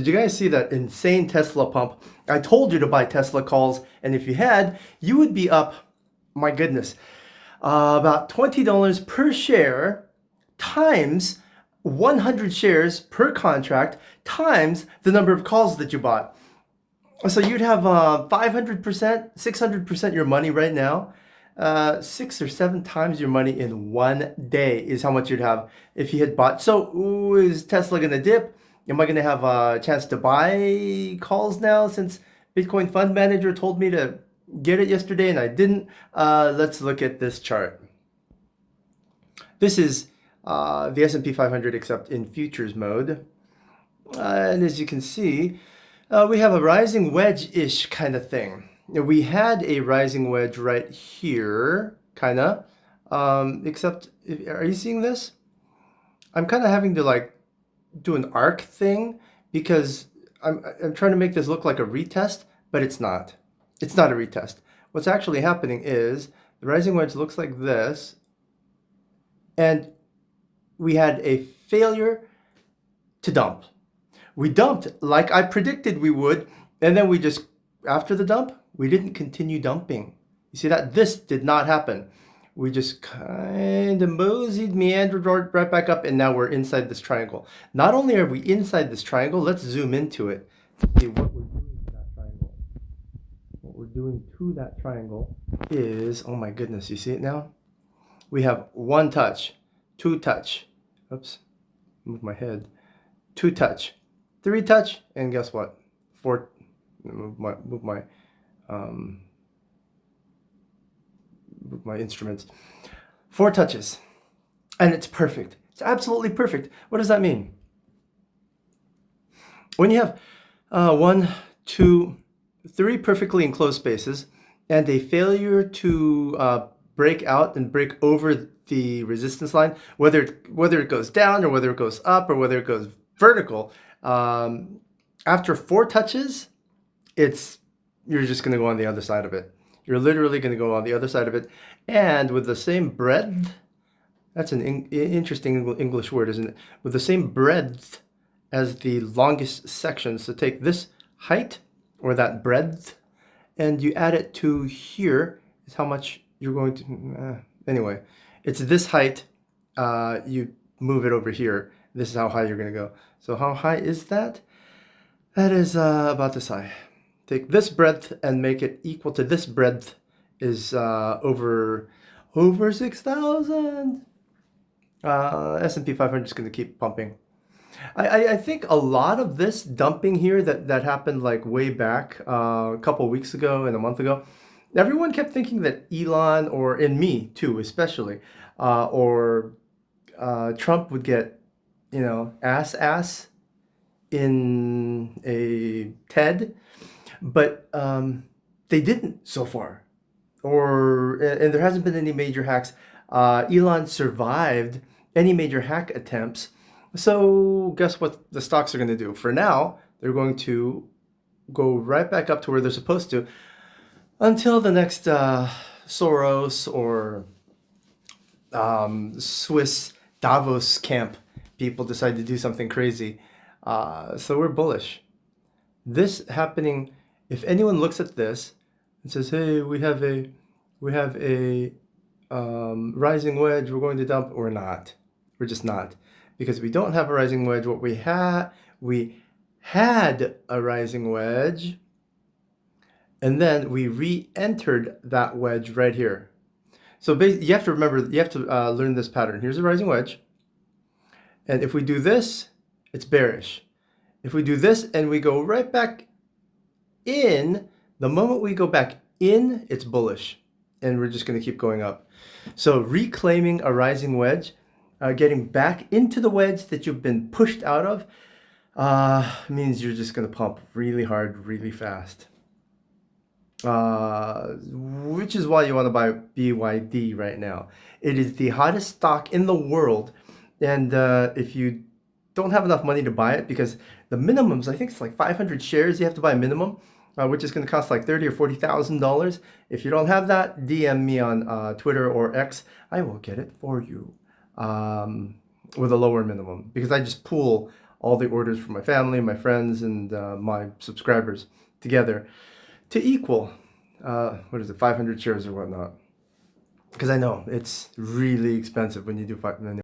Did you guys see that insane Tesla pump? I told you to buy Tesla calls, and if you had, you would be up, my goodness, about $20 per share times 100 shares per contract times the number of calls that you bought. So you'd have 500%, 600% your money right now. 6 or 7 times your money in one day is how much you'd have if you had bought. So is Tesla going to dip? Am I going to have a chance to buy calls now since Bitcoin Fund Manager told me to get it yesterday and I didn't? Let's look at this chart. This is the S&P 500 except in futures mode. And as you can see, we have a rising wedge-ish kind of thing. We had a rising wedge right here, kind of, except, are you seeing this? I'm kind of having to like do an arc thing because I'm trying to make this look like a retest, but it's not. It's not a retest. What's actually happening is the rising wedge looks like this, and we had a failure to dump. We dumped like I predicted we would, and then we just, after the dump, we didn't continue dumping. You see that? This did not happen. We just kind of moseyed, meandered right back up, and now we're inside this triangle. Not only are we inside this triangle, let's zoom into it. See what we're doing to that triangle. What we're doing to that triangle is, oh my goodness, you see it now? We have one touch, two touch, oops, move my head, two touch, three touch, and guess what? Four, move my instruments. 4 touches, and it's perfect. It's absolutely perfect. What does that mean? When you have 1, 2, 3 perfectly enclosed spaces and a failure to break out and break over the resistance line, whether it goes down or whether it goes up or whether it goes vertical, after 4 touches, you're just going to go on the other side of it. You're literally going to go on the other side of it, and with the same breadth, that's an interesting English word, isn't it? With the same breadth as the longest section. So take this height, or that breadth, and you add it to here, is how much you're going to, anyway, it's this height, you move it over here. This is how high you're going to go. So how high is that? That is about this high. Take this breadth and make it equal to this breadth is over 6,000. S&P 500 is going to keep pumping. I think a lot of this dumping here that happened like way back a couple weeks ago and a month ago, everyone kept thinking that Elon, or in me too especially, or Trump would get, ass in a TED, but they didn't so far, and there hasn't been any major hacks. Elon survived any major hack attempts, so guess what the stocks are going to do? For now, they're going to go right back up to where they're supposed to until the next Soros or Swiss Davos camp people decide to do something crazy. So we're bullish. This happening, if anyone looks at this and says, "Hey, we have a rising wedge, we're going to dump," we're not. We're just not, because we don't have a rising wedge. What we had a rising wedge, and then we re-entered that wedge right here. So you have to remember, you have to learn this pattern. Here's a rising wedge, and if we do this, it's bearish. If we do this and we go right back in, the moment we go back in, it's bullish, and we're just going to keep going up. So reclaiming a rising wedge, getting back into the wedge that you've been pushed out of, means you're just going to pump really hard, really fast. Which is why you want to buy BYD right now. It is the hottest stock in the world, and if you don't have enough money to buy it, because the minimums, I think it's like 500 shares you have to buy minimum, which is going to cost like $30,000 or $40,000. If you don't have that, DM me on Twitter or X. I will get it for you with a lower minimum, because I just pool all the orders from my family, my friends, and my subscribers together to equal, what is it, 500 shares or whatnot. Because I know it's really expensive when you do 500.